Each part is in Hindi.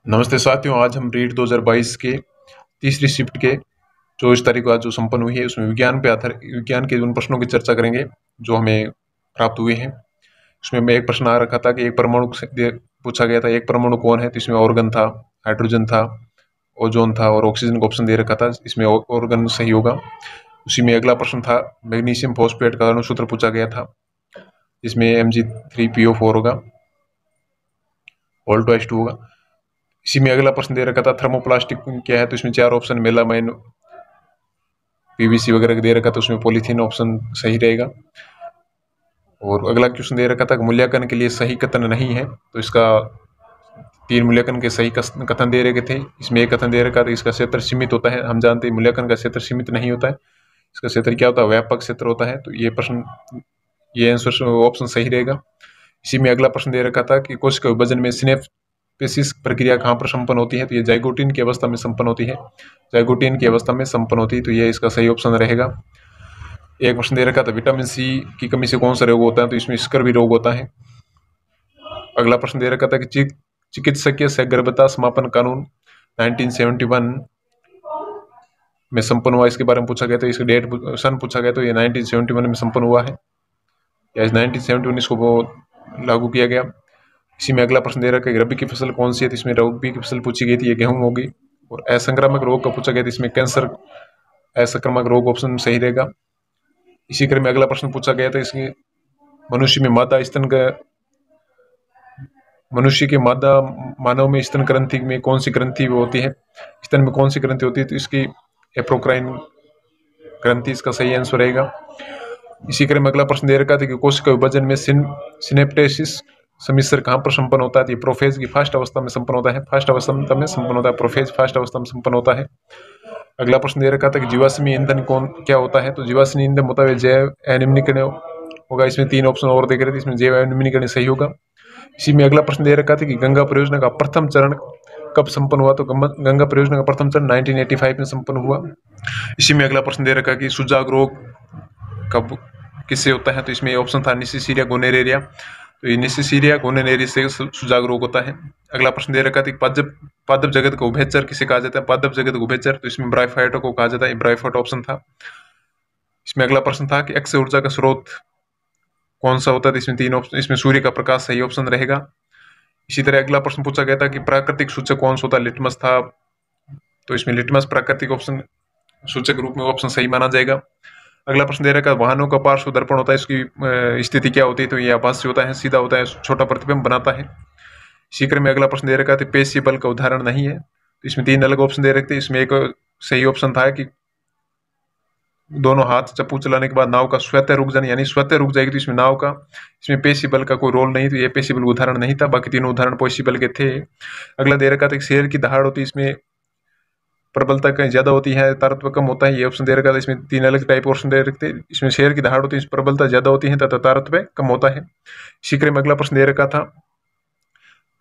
नमस्ते साथियों, आज हम रीट 2022 के तीसरी शिफ्ट के 24 तारीख को आज जो संपन्न हुई है उसमें विज्ञान के उन प्रश्नों की चर्चा करेंगे जो हमें प्राप्त हुए हैं। उसमें मैं एक प्रश्न आ रखा था कि एक परमाणु पूछा गया था, एक परमाणु कौन है, तो इसमें ऑर्गन था, हाइड्रोजन था, ओजोन था और ऑक्सीजन का ऑप्शन दे रखा था। इसमें ऑर्गन सही होगा। उसी में अगला प्रश्न था मैग्नीशियम फॉस्फेट का अणुसूत्र पूछा गया था, जिसमें Mg3PO4 होगा, ऑल2s2 होगा। इसी में अगला प्रश्न दे रखा था थर्मोप्लास्टिक क्या है, तो इसमें 4 ऑप्शन मेलामाइन, पीवीसी वगैरह दे रखा था, उसमें पॉलीथीन ऑप्शन सही रहेगा। और अगला क्वेश्चन दे रखा था कि मूल्यांकन के लिए सही कथन नहीं है, तो इसका 3 मूल्यांकन के सही कथन दे रखे थे। इसमें एक कथन दे रखा था इसका क्षेत्र सीमित होता है। हम जानते हैं मूल्यांकन का क्षेत्र सीमित नहीं होता है, इसका क्षेत्र क्या होता है, व्यापक क्षेत्र होता है। तो ये आंसर ऑप्शन सही रहेगा। इसी में अगला प्रश्न दे रखा था कि कोशिका विभाजन में सिनेप्सिस प्रक्रिया कहाँ पर संपन्न होती है, तो ये जाइगोटिन की अवस्था में संपन्न होती है, जाइगोटिन की अवस्था में संपन्न होती है। तो ये इसका सही ऑप्शन रहेगा। एक प्रश्न दे रखा था विटामिन सी की कमी से कौन सा रोग होता है, तो इसमें स्कर्वी रोग होता है। अगला प्रश्न दे रखा था कि चिकित्सकीय सगर्भता समापन कानून 1971 में संपन्न हुआ, इसके बारे में पूछा गया था। इसका डेट सन पूछा गया, तो ये 1971 में संपन्न हुआ है, या 1971 इसको वो लागू किया गया। इसी में अगला प्रश्न दे रखा है कि रबी की फसल कौन सी है, तो इसमें रबी की फसल पूछी गई थी, ये गेहूं होगी। और असंक्रामक रोग का पूछा गया था, इसमें कैंसर असंक्रामक रोग ऑप्शन सही रहेगा। इसी क्रम में अगला प्रश्न पूछा गया था इसके मनुष्य के मानव में स्तन ग्रंथि में कौन सी ग्रंथि होती है, स्तन में कौन सी ग्रंथि होती है, तो इसकी एप्रोक्राइन ग्रंथि इसका सही आंसर रहेगा। इसी क्रम में अगला प्रश्न दे रखा था कि कोशिका विभाजन में सिनेप्टेसिस समिश्र कहाँ पर संपन्न होता है, तो प्रोफेज की फर्स्ट अवस्था में संपन्न होता है, फर्स्ट अवस्था में संपन्न होता है, प्रोफेज फर्स्ट अवस्था में संपन्न होता है। अगला प्रश्न दे रखा था कि जीवाश्मी ईंधन क्या होता है, तो जीवाश्मी ईंधन होता है जैव अनिम्नीकरण होगा। इसमें 3 ऑप्शन और देख रहे थे, इसमें जैव अनिम्नीकरण सही होगा। इसी में अगला प्रश्न दे रखा था कि गंगा परियोजना का प्रथम चरण कब संपन्न हुआ, तो गंगा परियोजना का प्रथम चरण 1985 में संपन्न हुआ। इसी में अगला प्रश्न दे रखा कि सुजाग रोग कब किससे होता है, तो इसमें ऑप्शन था निसिसीरिया गोनेरेरिया, तो ये निसिसीरिया गोनेरेरिया से सुजाग रोग होता है। अगला प्रश्न दे रखा था कि पादप जगत का उभयचर किसे कहा जाता है, पादप जगत का उभयचर, तो इसमें ब्रायोफाइटा को कहा जाता है, ब्रायोफाइट ऑप्शन था। इसमें अगला प्रश्न था कि अक्षय ऊर्जा का स्रोत कौन सा होता है, तो इसमें 3 ऑप्शन, इसमें सूर्य का प्रकाश सही ऑप्शन रहेगा। इसी तरह अगला प्रश्न पूछा गया था कि प्राकृतिक सूचक कौन सा होता है, लिटमस था, तो इसमें लिटमस प्राकृतिक ऑप्शन सूचक रूप में ऑप्शन सही माना जाएगा। अगला प्रश्न दे रखा है वाहनों का पार्श्व दर्पण होता है, इसकी स्थिति क्या होती है, तो ये आभासी होता है, सीधा होता है, छोटा प्रतिबिंब बनाता है। इसी क्रम में अगला प्रश्न दे रखा है पेशी बल का उदाहरण नहीं है, तो इसमें 3 अलग ऑप्शन दे रखे थे। इसमें एक सही ऑप्शन था कि दोनों हाथ चप्पू चलाने के बाद नाव का स्वतः रुक जाना, यानी स्वतः रुक जाएगी, तो इसमें नाव का इसमें पेशी बल का कोई रोल नहीं, तो ये पेशी बल उदाहरण नहीं था, बाकी तीनों उदाहरण पेशी बल के थे। अगला दे रखा था शेर की दहाड़ होती है, इसमें प्रबलता कहीं ज्यादा होती है, तारत्व कम होता है, ये ऑप्शन दे रखा था। इसमें 3 अलग टाइप ऑप्शन दे रखते, इसमें शेर की दहाड़ होती है, प्रबलता ज्यादा होती है तथा तारत्व कम होता है। इसी क्रम में अगला प्रश्न दे रखा था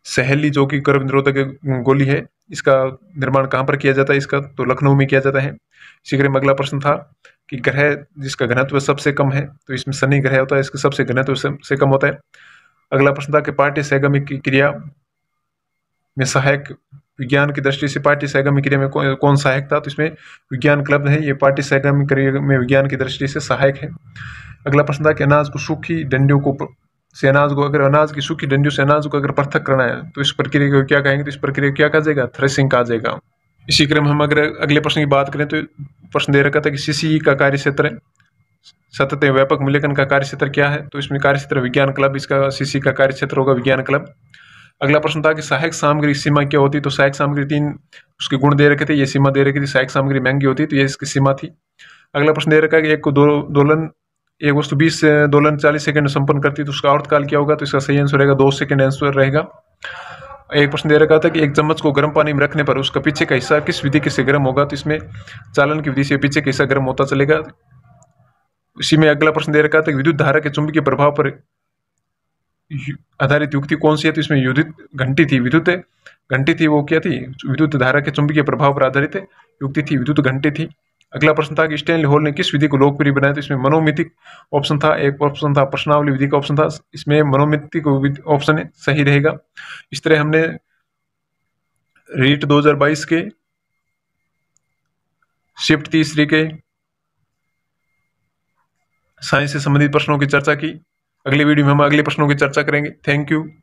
सहेली जो कि गर्भ निरोधक गोली है, इसका निर्माण कहाँ पर किया जाता है, इसका तो लखनऊ में किया जाता है। इसी क्रम में अगला प्रश्न था कि ग्रह जिसका घनत्व सबसे कम है, तो इसमें शनि ग्रह होता है, इसका सबसे घनत्व से कम होता है। अगला प्रश्न था कि पार्टी सहगमी की क्रिया में सहायक विज्ञान की दृष्टि से पार्टी सहगमी क्रिया में कौन सहायक था, तो इसमें विज्ञान क्लब है, ये पार्टी सहगमी क्रिया में विज्ञान की दृष्टि से सहायक है। अगला प्रश्न था कि अनाज को सूखी डंडियों को से अनाज को अगर अनाज की सूखी डंडियों से अनाज को अगर पृथक करना है, तो इस प्रक्रिया को क्या कहेंगे, तो इस प्रक्रिया को क्या कहा जाएगा, थ्रेसिंग कहा जाएगा। इसी क्रम हम अगर अगले प्रश्न की बात करें, तो प्रश्न दे रखा था कि सीसीई का कार्य क्षेत्र सतत व्यापक मूल्यांकन का कार्य क्षेत्र क्या है, तो इसमें कार्य क्षेत्र विज्ञान क्लब, इसका सीसी का कार्य क्षेत्र होगा विज्ञान क्लब। अगला प्रश्न था कि सहायक सामग्री सीमा क्या होती है, तो सहायक सामग्री 3 उसके गुण दे रखे थे, ये सीमा दे रखी थी, सहायक सामग्री महंगी होती है, तो ये इसकी सीमा थी। अगला प्रश्न दे रखा है कि एक वस्तु 20 दोलन 40 सेकंड संपन्न करती है, तो उसका आवर्तकाल क्या होगा, तो इसका सही आंसर रहेगा 2 सेकंड आंसर रहेगा। एक प्रश्न दे रखा था कि एक चम्मच को गर्म पानी में रखने पर उसका पीछे का हिस्सा किस विधि से गर्म होगा, तो इसमें चालन की विधि से पीछे का हिस्सा गर्म होता चलेगा। इसी में अगला प्रश्न दे रखा था कि विद्युत धारा के चुंबकीय प्रभाव पर आधारित युक्ति कौन सी है, तो इसमें विद्युत घंटी थी, वो क्या थी, विद्युत धारा के चुंबकीय प्रभाव पर आधारित युक्ति थी, विद्युत घंटी थी। अगला प्रश्न था कि स्टैनली हॉल ने किस विधि को लोकप्रिय बनाया, तो इसमें मनोमितिक ऑप्शन था, एक ऑप्शन था प्रश्नावली विधि का ऑप्शन था, इसमें मनोमितिक ऑप्शन सही रहेगा। इस तरह हमने रीट 2022 के शिफ्ट तीसरी के साइंस से संबंधित प्रश्नों की चर्चा की। अगले वीडियो में हम अगले प्रश्नों की चर्चा करेंगे। Thank you.